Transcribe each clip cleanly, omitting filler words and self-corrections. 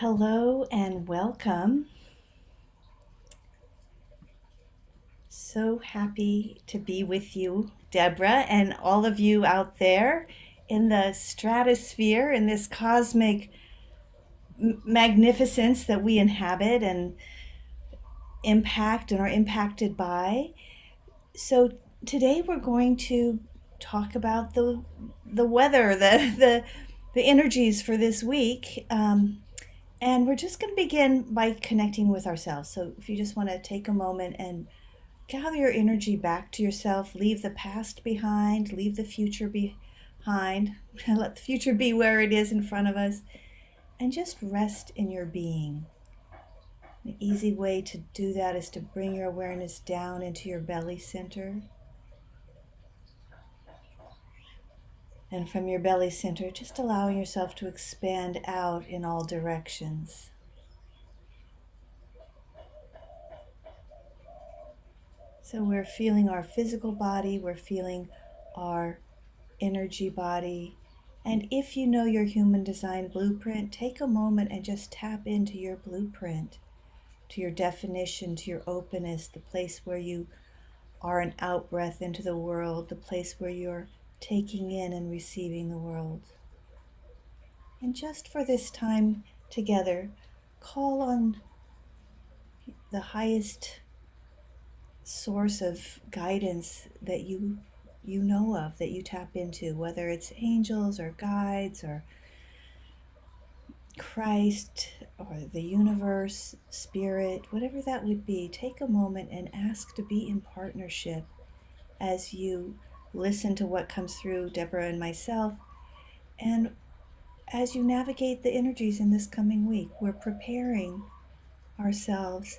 Hello and welcome. So happy to be with you, Deborah, and all of you out there in the stratosphere, in this cosmic magnificence that we inhabit and impact and are impacted by. So today we're going to talk about the weather, the energies for this week. And we're just going to begin by connecting with ourselves. So if you just want to take a moment and gather your energy back to yourself, leave the past behind, leave the future behind, let the future be where it is in front of us, and just rest in your being. An easy way to do that is to bring your awareness down into your belly center. And from your belly center, just allowing yourself to expand out in all directions. So we're feeling our physical body, we're feeling our energy body. And if you know your human design blueprint, take a moment and just tap into your blueprint, to your definition, to your openness, the place where you are an out breath into the world, the place where you're taking in and receiving the world. And just for this time together, call on the highest source of guidance that you know of, that you tap into, whether it's angels or guides or Christ or the universe, spirit, whatever that would be. Take a moment and ask to be in partnership as you listen to what comes through Deborah and myself, and as you navigate the energies in this coming week. We're preparing ourselves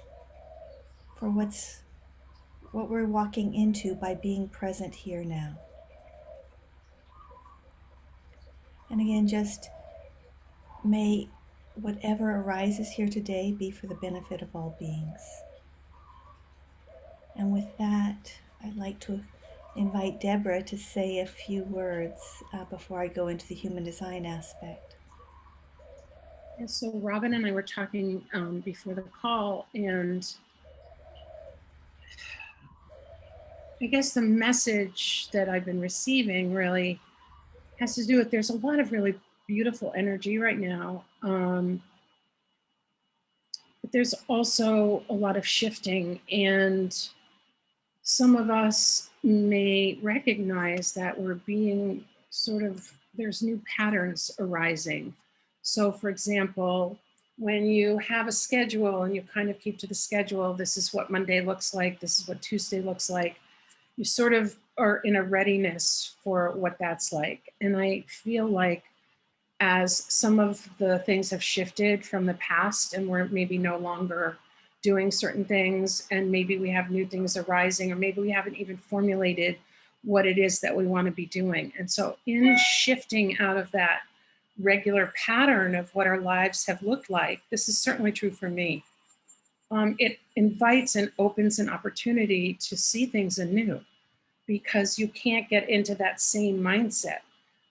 for what we're walking into by being present here now. And again, just may whatever arises here today be for the benefit of all beings. And with that, I'd like to invite Deborah to say a few words before I go into the human design aspect. Yeah, so Robin and I were talking before the call, and I guess the message that I've been receiving really has to do with there's a lot of really beautiful energy right now. But there's also a lot of shifting, and some of us may recognize that we're being there's new patterns arising. So, for example, when you have a schedule and you kind of keep to the schedule, this is what Monday looks like, this is what Tuesday looks like, you sort of are in a readiness for what that's like. And I feel like as some of the things have shifted from the past and we're maybe no longer doing certain things, and maybe we have new things arising, or maybe we haven't even formulated what it is that we want to be doing. And so in shifting out of that regular pattern of what our lives have looked like, this is certainly true for me, it invites and opens an opportunity to see things anew, because you can't get into that same mindset.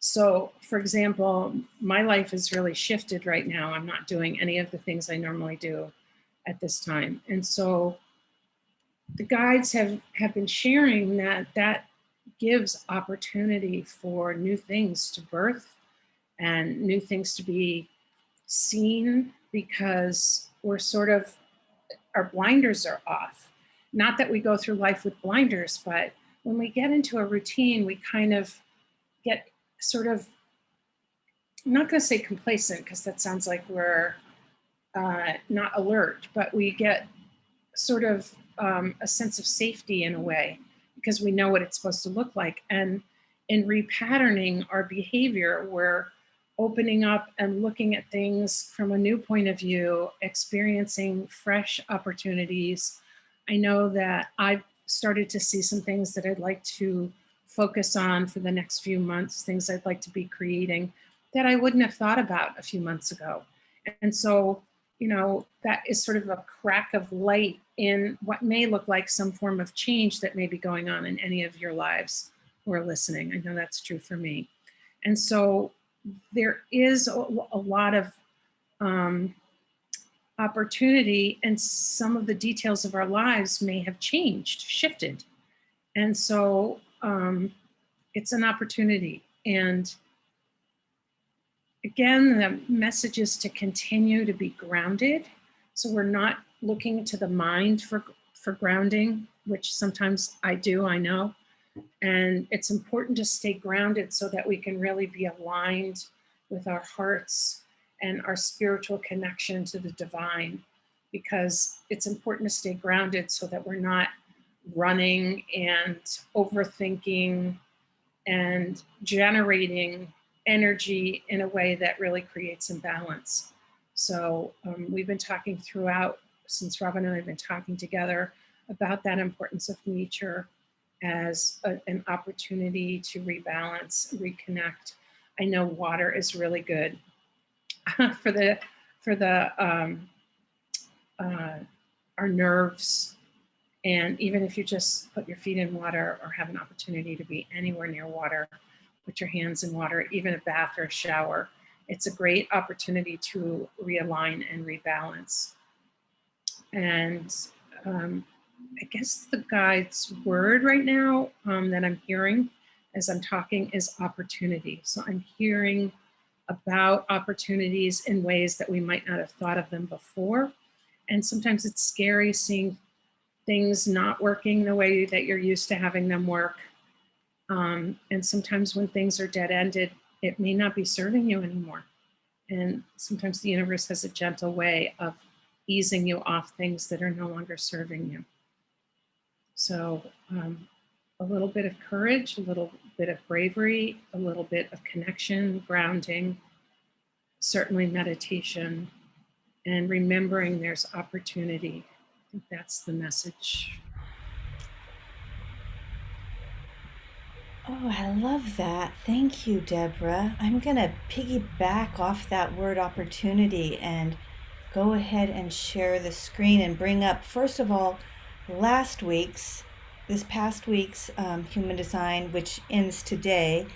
So, for example, my life has really shifted right now. I'm not doing any of the things I normally do at this time. And so the guides have been sharing that gives opportunity for new things to birth and new things to be seen, because we're sort of, our blinders are off. Not that we go through life with blinders, but when we get into a routine, we kind of get sort of, I'm not going to say complacent, because that sounds like we're not alert, but we get sort of a sense of safety in a way, because we know what it's supposed to look like. And in repatterning our behavior, we're opening up and looking at things from a new point of view, experiencing fresh opportunities. I know that I've started to see some things that I'd like to focus on for the next few months, things I'd like to be creating that I wouldn't have thought about a few months ago. And so, you know, that is sort of a crack of light in what may look like some form of change that may be going on in any of your lives who are listening. I know that's true for me. And so there is a lot of opportunity, and some of the details of our lives may have changed, shifted. And so it's an opportunity. And again, the message is to continue to be grounded. So we're not looking to the mind for grounding, which sometimes I do, I know. And it's important to stay grounded so that we can really be aligned with our hearts and our spiritual connection to the divine, because it's important to stay grounded so that we're not running and overthinking and generating energy in a way that really creates imbalance. So we've been talking throughout, since Robin and I have been talking together, about that importance of nature as an opportunity to rebalance, reconnect. I know water is really good for the our nerves. And even if you just put your feet in water or have an opportunity to be anywhere near water, put your hands in water, even a bath or a shower, it's a great opportunity to realign and rebalance. And I guess the guide's word right now that I'm hearing as I'm talking is opportunity. So I'm hearing about opportunities in ways that we might not have thought of them before. And sometimes it's scary seeing things not working the way that you're used to having them work. And sometimes when things are dead-ended, it may not be serving you anymore. And sometimes the universe has a gentle way of easing you off things that are no longer serving you. So a little bit of courage, a little bit of bravery, a little bit of connection, grounding, certainly meditation, and remembering there's opportunity. I think that's the message. Oh, I love that. Thank you, Deborah. I'm going to piggyback off that word opportunity and go ahead and share the screen and bring up, first of all, this past week's human design, which ends today,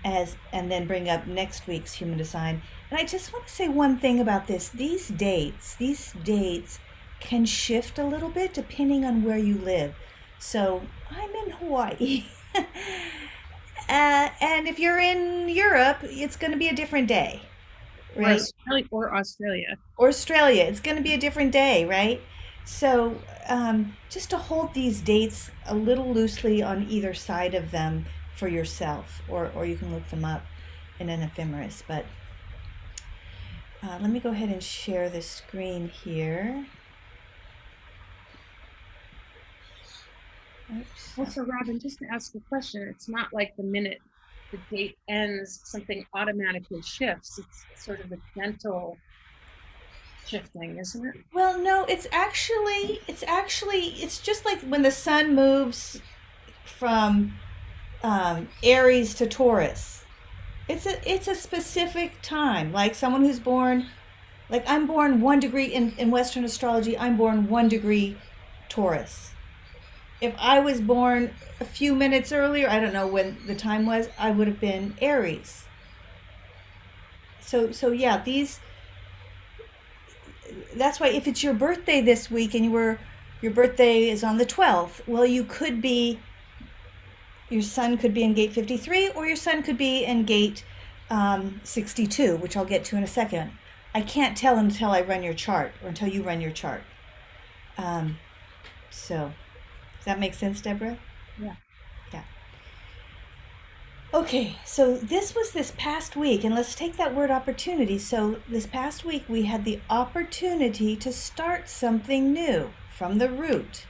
and then bring up next week's human design. And I just want to say one thing about this. These dates can shift a little bit depending on where you live. So I'm in Hawaii. And if you're in Europe, it's going to be a different day, right? Or Australia. Or Australia, it's going to be a different day, right? So just to hold these dates a little loosely on either side of them for yourself, or you can look them up in an ephemeris. But let me go ahead and share the screen here. Oops. Also, Robin, just to ask a question, it's not like the minute the date ends, something automatically shifts. It's sort of a gentle shifting, isn't it? Well, no, it's just like when the sun moves from Aries to Taurus. It's a specific time. Like someone who's born, like I'm born 1 degree in Western astrology. I'm born 1 degree Taurus. If I was born a few minutes earlier, I don't know when the time was, I would have been Aries. So yeah, that's why if it's your birthday this week and your birthday is on the 12th, well, your sun could be in gate 53 or your sun could be in gate 62, which I'll get to in a second. I can't tell until I run your chart or until you run your chart. So does that make sense, Deborah? Yeah. Yeah. Okay, so this was this past week, and let's take that word opportunity. So this past week we had the opportunity to start something new from the root.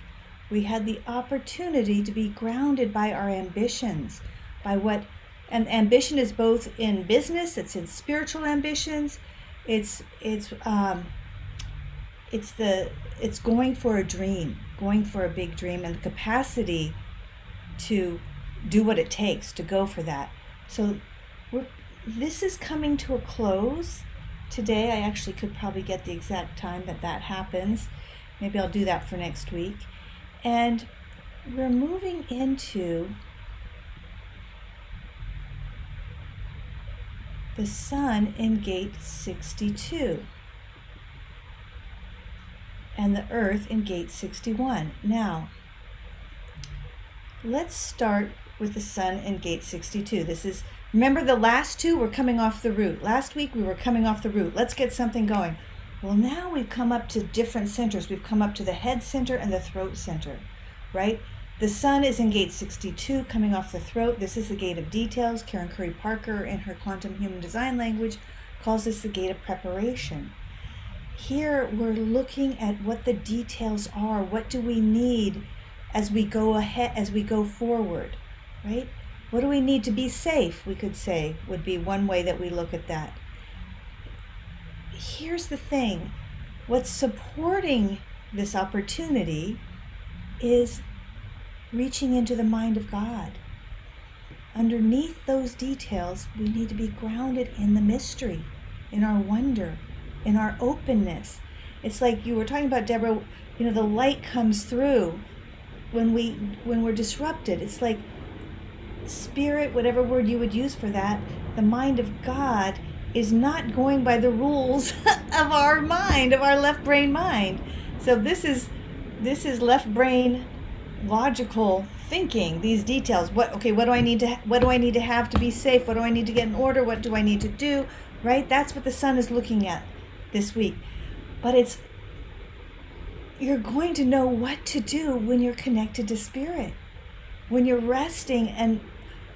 We had the opportunity to be grounded by our ambitions, and ambition is both in business, it's in spiritual ambitions, it's going for a dream, going for a big dream, and the capacity to do what it takes to go for that. So this is coming to a close today. I actually could probably get the exact time that happens. Maybe I'll do that for next week. And we're moving into the sun in gate 62. and the earth in gate 61. Now, let's start with the sun in gate 62. This is, remember the last two were coming off the root. Last week we were coming off the root. Let's get something going. Well, now we've come up to different centers. We've come up to the head center and the throat center, right? The sun is in gate 62, coming off the throat. This is the gate of details. Karen Curry Parker, in her quantum human design language, calls this the gate of preparation. Here we're looking at what the details are. What do we need as we go ahead, as we go forward, right? What do we need to be safe, we could say, would be one way that we look at that. Here's the thing. What's supporting this opportunity is reaching into the mind of God. Underneath those details, we need to be grounded in the mystery, in our wonder, in our openness. It's like you were talking about, Deborah, you know, the light comes through when we're disrupted. It's like spirit, whatever word you would use for that, the mind of God is not going by the rules of our mind, of our left brain mind. So this is left brain logical thinking, these details. What do I need to have to be safe? What do I need to get in order? What do I need to do? Right? That's what the sun is looking at this week. But you're going to know what to do when you're connected to spirit. When you're resting and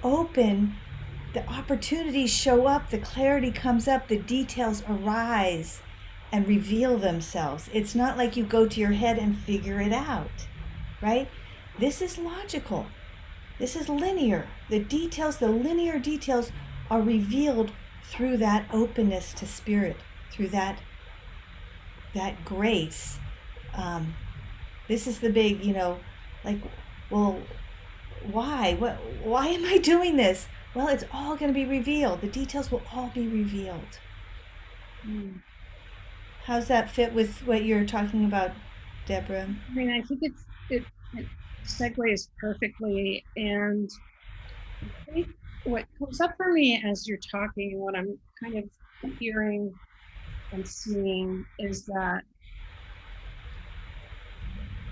open, the opportunities show up, the clarity comes up, the details arise and reveal themselves. It's not like you go to your head and figure it out, right? This is logical. This is linear. The details, the linear details, are revealed through that openness to spirit, through that grace. This is the big, like, well, why? Why am I doing this? Well, it's all going to be revealed. The details will all be revealed. How's that fit with what you're talking about, Deborah? I mean, I think it segues perfectly. And I think what comes up for me as you're talking and what I'm kind of hearing and seeing is that,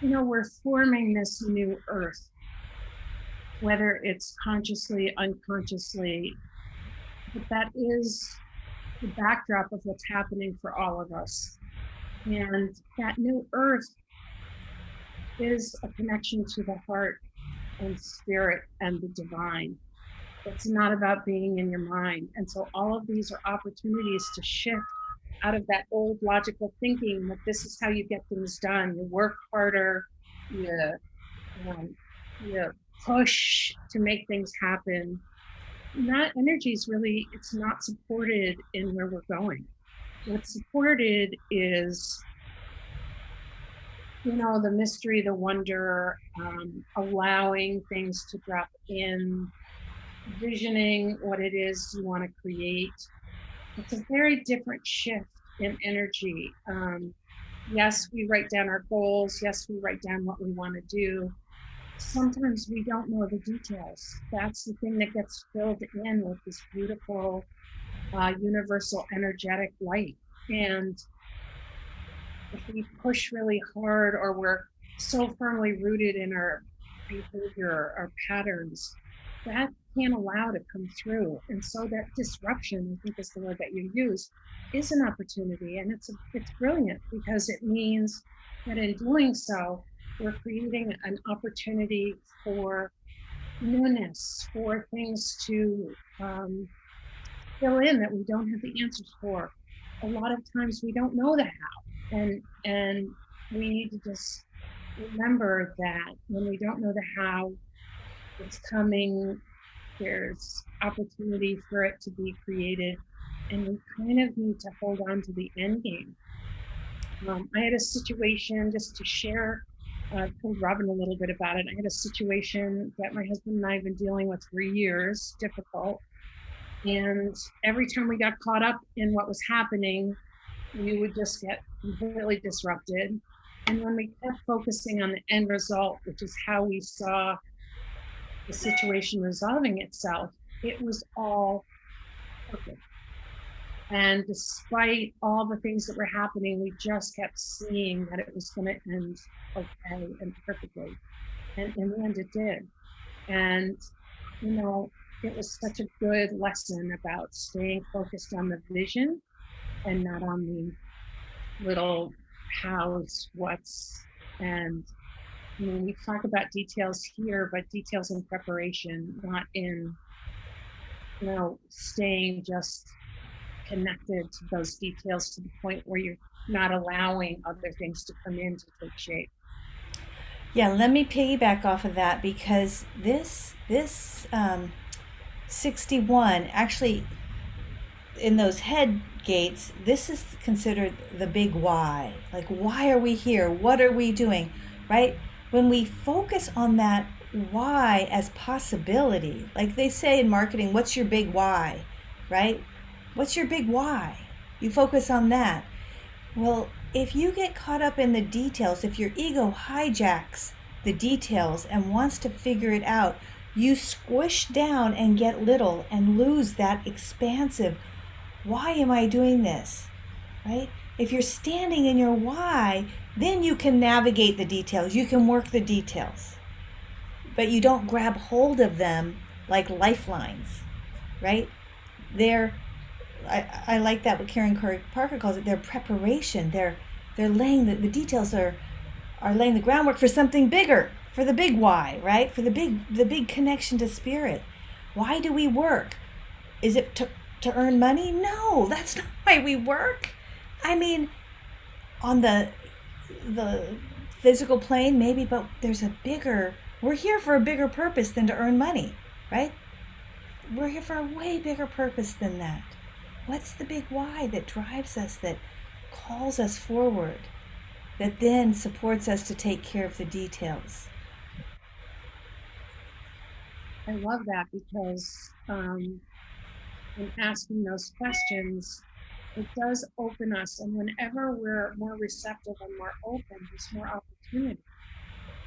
we're forming this new earth, whether it's consciously, unconsciously, but that is the backdrop of what's happening for all of us. And that new earth is a connection to the heart and spirit and the divine. It's not about being in your mind. And so all of these are opportunities to shift out of that old logical thinking that this is how you get things done. You work harder, you push to make things happen. And that energy is really, it's not supported in where we're going. What's supported is, the mystery, the wonder, allowing things to drop in, visioning what it is you want to create. It's a very different shift in energy. Yes, we write down our goals. Yes, we write down what we want to do. Sometimes we don't know the details. That's the thing that gets filled in with this beautiful universal energetic light. And if we push really hard or we're so firmly rooted in our behavior, our patterns, that can't allow to come through. And so that disruption, I think is the word that you use, is an opportunity. And it's brilliant because it means that in doing so, we're creating an opportunity for newness, for things to fill in that we don't have the answers for. A lot of times we don't know the how. And we need to just remember that when we don't know the how, it's coming, there's opportunity for it to be created, and we kind of need to hold on to the end game. I had a situation, just to share, told Robin a little bit about it. I had a situation that my husband and I have been dealing with for years, difficult. And every time we got caught up in what was happening, we would just get completely disrupted. And when we kept focusing on the end result, which is how we saw the situation resolving itself, it was all perfect. And despite all the things that were happening, we just kept seeing that it was going to end okay and perfectly. And in the end, it did. And, you know, it was such a good lesson about staying focused on the vision and not on the little hows, what's, and, you know, we talk about details here, but details in preparation, not in, you know, staying just connected to those details to the point where you're not allowing other things to come in to take shape. Yeah, let me piggyback off of that because this 61 actually in those head gates, this is considered the big why. Like, why are we here? What are we doing? Right? When we focus on that why as possibility, like they say in marketing, what's your big why? Right? What's your big why? You focus on that. Well, if you get caught up in the details, if your ego hijacks the details and wants to figure it out, you squish down and get little and lose that expansive, why am I doing this? Right? If you're standing in your why, then you can navigate the details, you can work the details, but you don't grab hold of them like lifelines, right? They're I like that what Karen Parker calls it, their preparation. They're laying the details are laying the groundwork for something bigger, for the big why, right? For the big connection to spirit. Why do we work? Is it to earn money? No, that's not why we work. I mean, on the physical plane maybe, but there's a bigger, we're here for a bigger purpose than to earn money, right? We're here for a way bigger purpose than that. What's the big why that drives us, that calls us forward, that then supports us to take care of the details? I love that because in asking those questions, it does open us. And whenever we're more receptive and more open, there's more opportunity.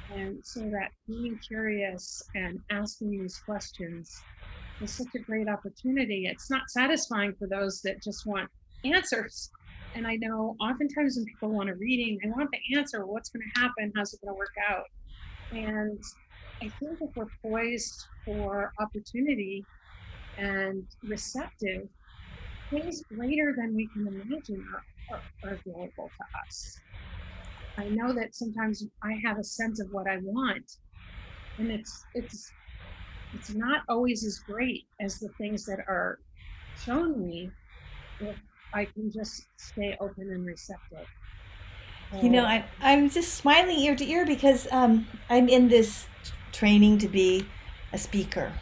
And so that being curious and asking these questions is such a great opportunity. It's not satisfying for those that just want answers. And I know oftentimes when people want a reading, they want the answer, what's going to happen, how's it going to work out? And I think if we're poised for opportunity and receptive, things greater than we can imagine are available to us. I know that sometimes I have a sense of what I want, and it's not always as great as the things that are shown me if I can just stay open and receptive. So I'm just smiling ear to ear because I'm in this training to be a speaker.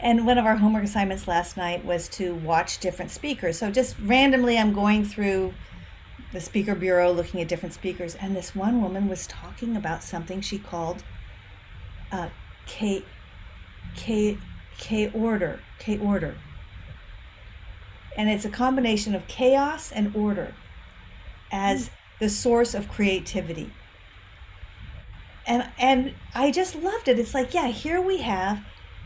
And one of our homework assignments last night was to watch different speakers. So just randomly, I'm going through the speaker bureau looking at different speakers. And this one woman was talking about something she called uh, K, K, K order. And it's a combination of chaos and order as the source of creativity. And I just loved it. It's like, yeah, here we have,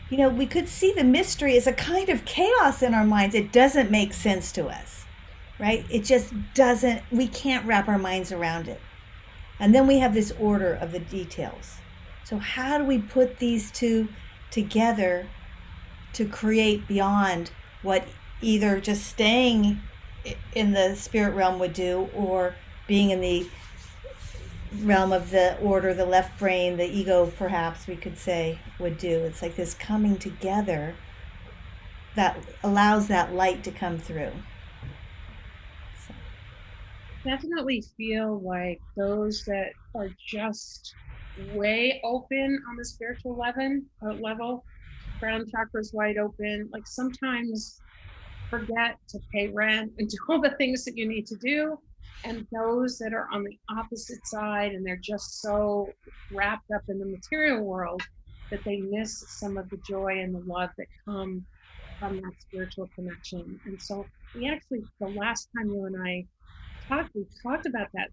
we could see the mystery as a kind of chaos in our minds. It doesn't make sense to us, right? It just doesn't, we can't wrap our minds around it. And then we have this order of the details. So how do we put these two together to create beyond what either just staying in the spirit realm would do, or being in the realm of the order, the left brain, the ego, perhaps we could say, would do? It's like this coming together that allows that light to come through. So. definitely feel like those that are just way open on the spiritual level, crown chakra's wide open, like sometimes forget to pay rent and do all the things that you need to do. And those that are on the opposite side and they're just so wrapped up in the material world that they miss some of the joy and the love that come from that spiritual connection. And so we actually, the last time you and I talked, we talked about that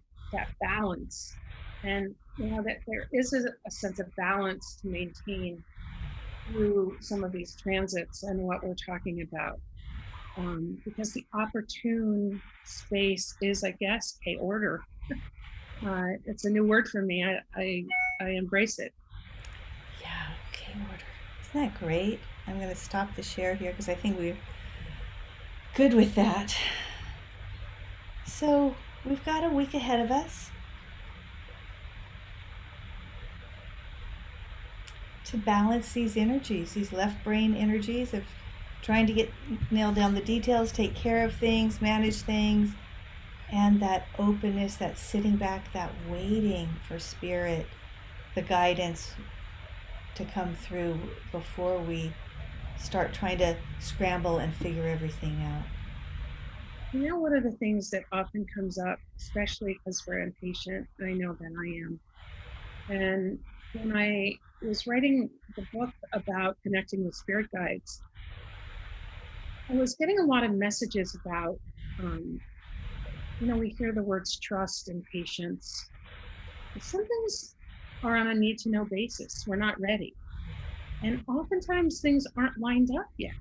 balance. And you know that there is a sense of balance to maintain through some of these transits and what we're talking about. because the opportune space is, I guess, a order. It's a new word for me. I embrace it. Yeah, okay, order. Isn't that great? I'm going to stop the share here because I think we're good with that. So we've got a week ahead of us to balance these energies, these left brain energies of trying to nail down the details, take care of things, manage things, and that openness, that sitting back, that waiting for spirit, the guidance to come through before we start trying to scramble and figure everything out. You know, one of the things that often comes up, especially because we're impatient, I know that I am. And when I was writing the book about connecting with spirit guides, I was getting a lot of messages about, we hear the words trust and patience. But some things are on a need to know basis. We're not ready. And oftentimes things aren't lined up yet.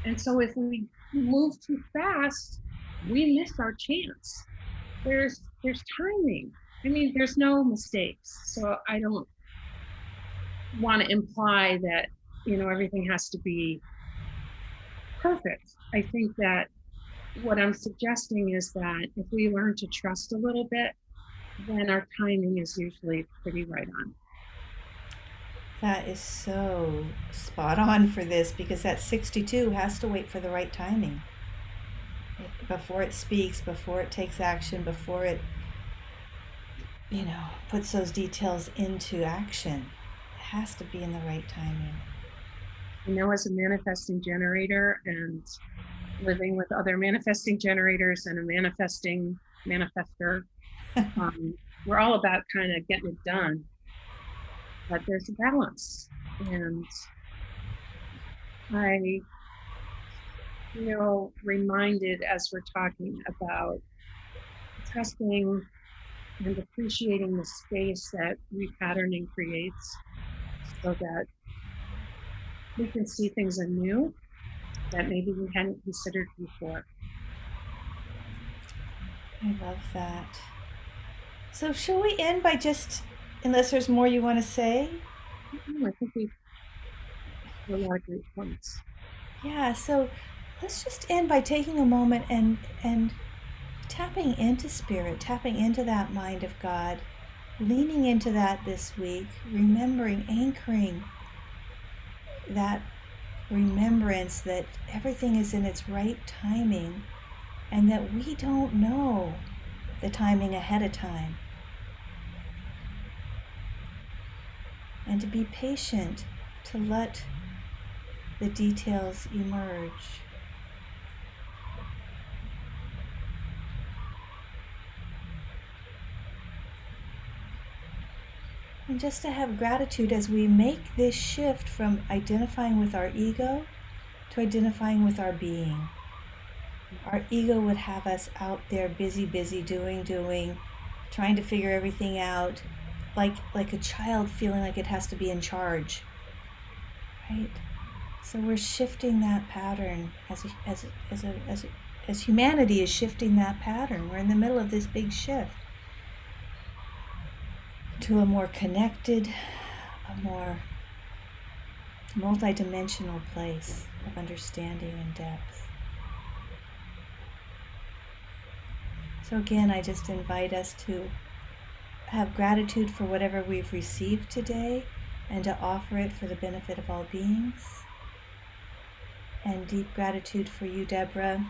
And so if we move too fast, we miss our chance. There's timing. I mean, there's no mistakes. So I don't want to imply that, everything has to be perfect. I think that what I'm suggesting is that if we learn to trust a little bit, then our timing is usually pretty right on. That is so spot on for this because that 62 has to wait for the right timing. Before it speaks, before it takes action, before it, puts those details into action. It has to be in the right timing. As a manifesting generator and living with other manifesting generators and a manifesting manifester, we're all about kind of getting it done. But there's a balance. And I feel reminded as we're talking about trusting and appreciating the space that repatterning creates so that we can see things anew that maybe we hadn't considered before. I love that. So, shall we end by just, unless there's more you want to say? I think we've a lot of great points. Yeah, so let's just end by taking a moment and tapping into spirit, tapping into that mind of God, leaning into that this week, remembering, anchoring that remembrance that everything is in its right timing and that we don't know the timing ahead of time. And to be patient, to let the details emerge. And just to have gratitude as we make this shift from identifying with our ego to identifying with our being. Our ego would have us out there busy, doing, trying to figure everything out, like a child feeling like it has to be in charge. Right? So we're shifting that pattern as humanity is shifting that pattern. We're in the middle of this big shift to a more connected, a more multidimensional place of understanding and depth. So again, I just invite us to have gratitude for whatever we've received today and to offer it for the benefit of all beings. And deep gratitude for you, Deborah,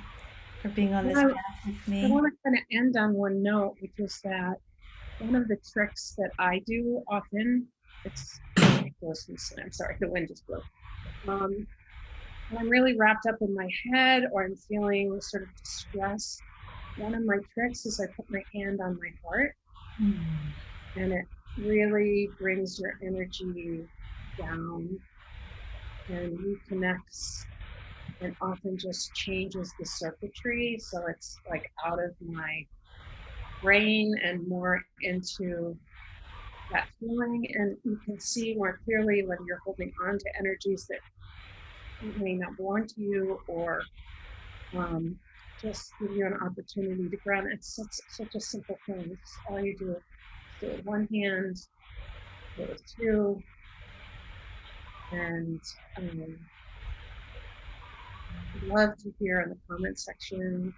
for being on this path with me. I want to kind of end on one note, which is that one of the tricks that I do often, it's closeness. I'm sorry, the wind just blew. When I'm really wrapped up in my head or I'm feeling sort of distressed, one of my tricks is I put my hand on my heart, and it really brings your energy down and reconnects and often just changes the circuitry. So it's like out of my brain and more into that feeling. And you can see more clearly whether you're holding on to energies that may not belong to you or um, just give you an opportunity to ground. It's such a simple thing. It's all you do. Just do it with one hand, do it with two, and I'd love to hear in the comment section.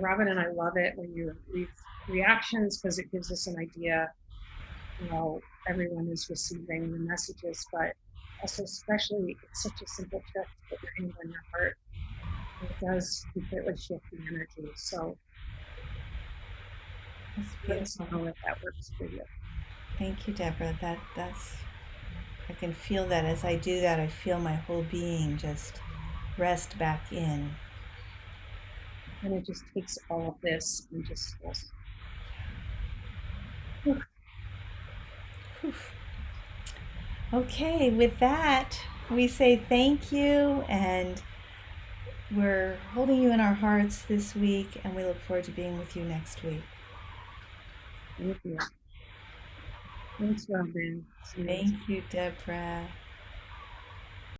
Robin and I love it when you leave reactions because it gives us an idea how everyone is receiving the messages, but also especially it's such a simple trick to put your hand on your heart. It does completely shift the energy. So That's let us beautiful. know if that works for you. Thank you, Deborah. That's I can feel that as I do that. I feel my whole being just rest back in. And it just takes all of this and just goes. Whew. Okay, with that, we say thank you, and we're holding you in our hearts this week, and we look forward to being with you next week. Thank you. Thanks, Robin. See you next Thank you, Deborah.